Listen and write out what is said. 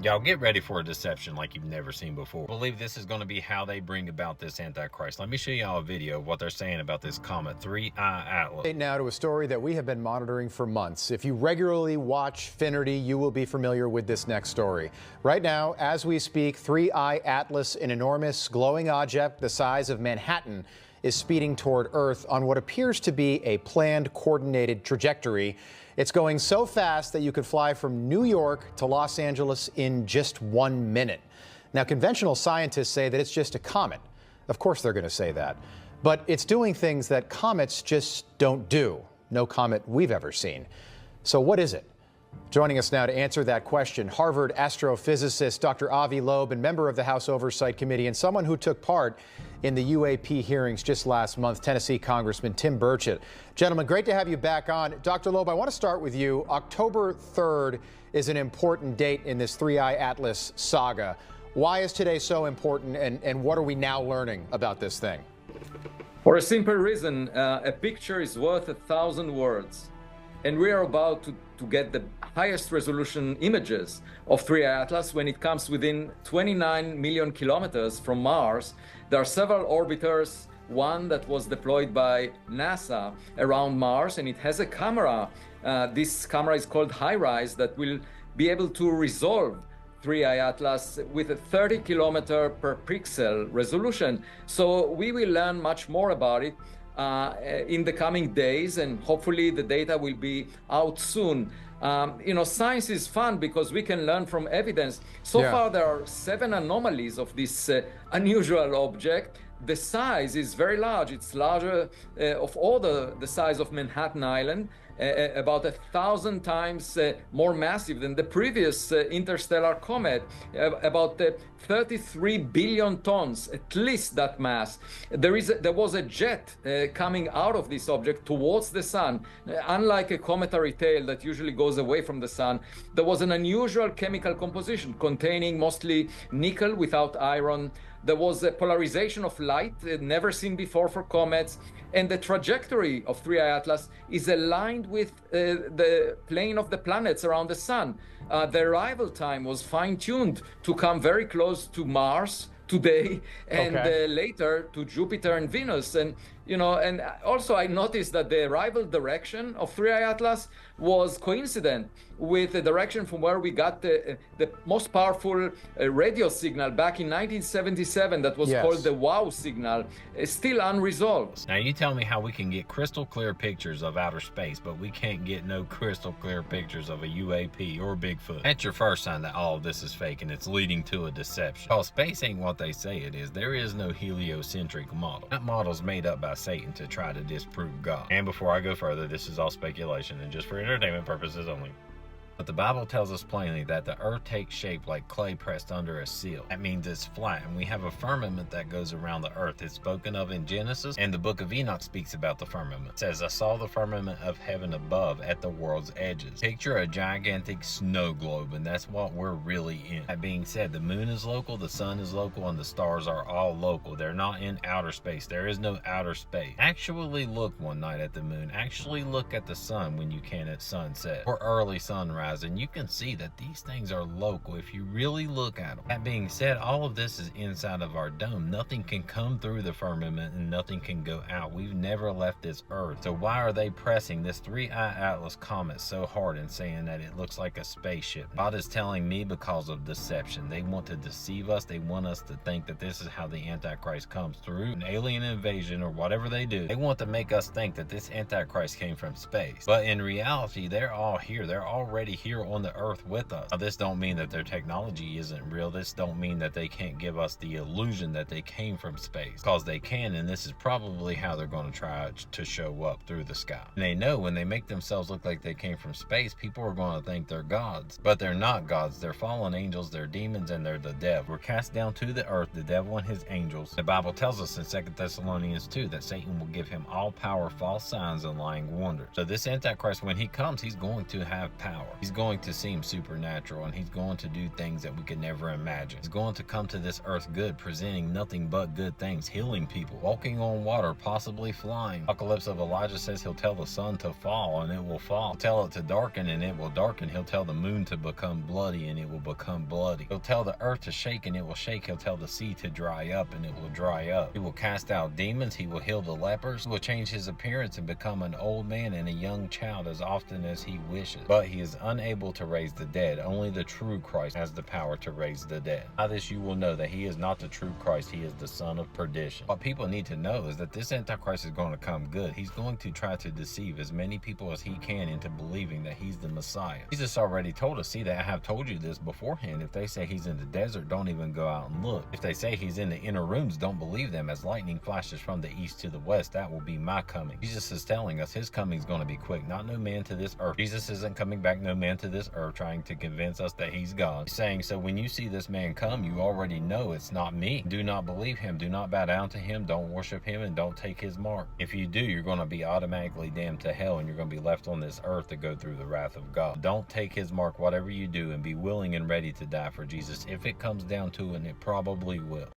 Y'all get ready for a deception like you've never seen before. I believe this is going to be how they bring about this Antichrist. Let me show y'all a video of what they're saying about this comet 3I Atlas. Now to a story that we have been monitoring for months. If you regularly watch Finnerty, you will be familiar with this next story. Right now, as we speak, 3I Atlas, an enormous glowing object the size of Manhattan, is speeding toward Earth on what appears to be a planned, coordinated trajectory. It's going so fast that you could fly from New York to Los Angeles in just 1 minute. Now, conventional scientists say that it's just a comet. Of course they're going to say that. But it's doing things that comets just don't do. No comet we've ever seen. So what is it? Joining us now to answer that question, Harvard astrophysicist Dr. Avi Loeb, and member of the House Oversight Committee, and someone who took part in the UAP hearings just last month, Tennessee Congressman Tim Burchett. Gentlemen, great to have you back on. Dr. Loeb, I want to start with you. October 3rd is an important date in this 3I Atlas saga. Why is today so important, and what are we now learning about this thing? For a simple reason, a picture is worth 1,000 words. And we are about to get the highest resolution images of 3I Atlas when it comes within 29 million kilometers from Mars. There are several orbiters, one that was deployed by NASA around Mars, and it has a camera. This camera is called HiRISE, that will be able to resolve 3I Atlas with a 30 kilometer per pixel resolution. So we will learn much more about it in the coming days, and hopefully the data will be out soon. Science is fun because we can learn from evidence. So far, there are 7 anomalies of this unusual object. The size is very large. It's larger of all the size of Manhattan Island, about 1,000 times more massive than the previous interstellar comet, about 33 billion tons, at least that mass. There was a jet coming out of this object towards the sun. Unlike a cometary tail that usually goes away from the sun, there was an unusual chemical composition containing mostly nickel without iron. There was a polarization of light never seen before for comets, and the trajectory of 3I Atlas is aligned with the plane of the planets around the sun. The arrival time was fine-tuned to come very close to Mars today, and later to Jupiter and Venus. And and also I noticed that the arrival direction of 3I Atlas was coincident with the direction from where we got the most powerful radio signal back in 1977 that was called the WOW signal, still unresolved. Now you tell me how we can get crystal clear pictures of outer space, but we can't get no crystal clear pictures of a UAP or Bigfoot. That's your first sign that all of this is fake and it's leading to a deception. Because space ain't what they say it is. There is no heliocentric model. That model's made up by Satan to try to disprove God. And before I go further, this is all speculation and just for entertainment purposes only. But the Bible tells us plainly that the earth takes shape like clay pressed under a seal. That means it's flat, and we have a firmament that goes around the earth. It's spoken of in Genesis, and the book of Enoch speaks about the firmament. It says, I saw the firmament of heaven above at the world's edges. Picture a gigantic snow globe, and that's what we're really in. That being said, the moon is local, the sun is local, and the stars are all local. They're not in outer space. There is no outer space. Actually look one night at the moon. Actually look at the sun when you can at sunset or early sunrise. And you can see that these things are local if you really look at them. That being said, all of this is inside of our dome. Nothing can come through the firmament and nothing can go out. We've never left this earth. So why are they pressing this 3I Atlas comet so hard and saying that it looks like a spaceship? God is telling me because of deception. They want to deceive us. They want us to think that this is how the Antichrist comes through, an alien invasion or whatever they do. They want to make us think that this Antichrist came from space. But in reality, they're all here. They're already here on the earth with us. Now, this don't mean that their technology isn't real. This don't mean that they can't give us the illusion that they came from space, because they can, and this is probably how they're going to try to show up through the sky. And they know when they make themselves look like they came from space, people are going to think they're gods, but they're not gods. They're fallen angels, they're demons, and they're the devil. We're cast down to the earth, the devil and his angels. The Bible tells us in 2 Thessalonians 2 that Satan will give him all power, false signs, and lying wonders. So this Antichrist, when he comes, he's going to have power. He's He's going to seem supernatural, and he's going to do things that we could never imagine. He's going to come to this earth good, presenting nothing but good things, healing people, walking on water, possibly flying. Apocalypse of Elijah says he'll tell the sun to fall, and it will fall. He'll tell it to darken, and it will darken. He'll tell the moon to become bloody, and it will become bloody. He'll tell the earth to shake, and it will shake. He'll tell the sea to dry up, and it will dry up. He will cast out demons. He will heal the lepers. He will change his appearance and become an old man and a young child as often as he wishes. But he is unable to raise the dead. Only the true Christ has the power to raise the dead. By this you will know that he is not the true Christ. He is the son of perdition. What people need to know is that this Antichrist is going to come good. He's going to try to deceive as many people as he can into believing that he's the Messiah. Jesus already told us, see that I have told you this beforehand. If they say he's in the desert, don't even go out and look. If they say he's in the inner rooms, don't believe them. As lightning flashes from the east to the west, that will be my coming. Jesus is telling us his coming is going to be quick. Not no man to this earth. Jesus isn't coming back no man to this earth trying to convince us that he's God. He's saying, so when you see this man come, you already know it's not me. Do not believe him. Do not bow down to him. Don't worship him, and don't take his mark. If you do, you're going to be automatically damned to hell, and you're going to be left on this earth to go through the wrath of God. Don't take his mark, whatever you do, and be willing and ready to die for Jesus if it comes down to it, and it probably will.